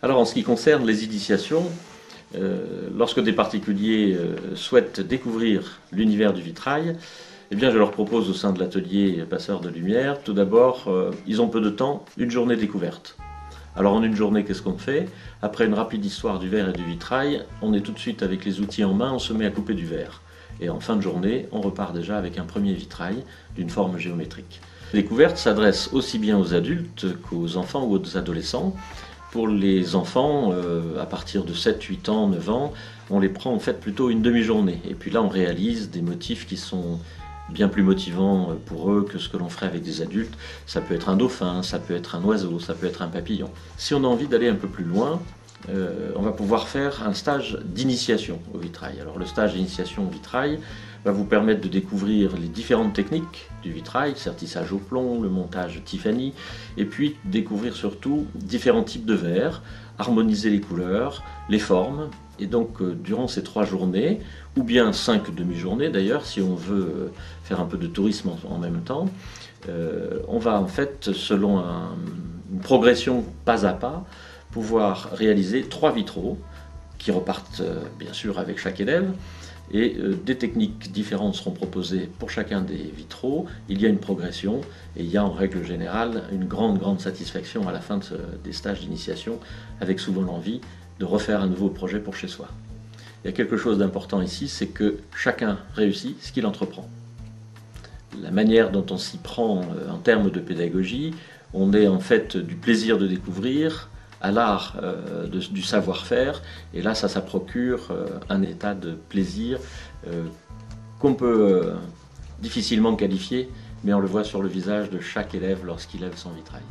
Alors en ce qui concerne les initiations, lorsque des particuliers souhaitent découvrir l'univers du vitrail, eh bien, je leur propose au sein de l'atelier Passeurs de Lumière, tout d'abord, ils ont peu de temps, une journée découverte. Alors en une journée, qu'est-ce qu'on fait? Après une rapide histoire du verre et du vitrail, on est tout de suite avec les outils en main, on se met à couper du verre. Et en fin de journée, on repart déjà avec un premier vitrail d'une forme géométrique. La découverte s'adresse aussi bien aux adultes qu'aux enfants ou aux adolescents. Pour les enfants, à partir de 7, 8 ans, 9 ans, on les prend en fait plutôt une demi-journée. Et puis là, on réalise des motifs qui sont bien plus motivants pour eux que ce que l'on ferait avec des adultes. Ça peut être un dauphin, ça peut être un oiseau, ça peut être un papillon. Si on a envie d'aller un peu plus loin, on va pouvoir faire un stage d'initiation au vitrail. Alors le stage d'initiation au vitrail va vous permettre de découvrir les différentes techniques du vitrail, sertissage au plomb, le montage Tiffany, et puis découvrir surtout différents types de verres, harmoniser les couleurs, les formes. Et donc durant ces 3 journées, ou bien 5 demi-journées d'ailleurs, si on veut faire un peu de tourisme en même temps, on va en fait, selon une progression pas à pas, pouvoir réaliser 3 vitraux qui repartent bien sûr avec chaque élève, et des techniques différentes seront proposées pour chacun des vitraux. Il y a une progression et il y a en règle générale une grande satisfaction à la fin des stages d'initiation, avec souvent l'envie de refaire un nouveau projet pour chez soi. Il y a quelque chose d'important ici, c'est que chacun réussit ce qu'il entreprend. La manière dont on s'y prend en termes de pédagogie, on est en fait du plaisir de découvrir à l'art du savoir-faire, et là ça procure un état de plaisir qu'on peut difficilement qualifier, mais on le voit sur le visage de chaque élève lorsqu'il lève son vitrail.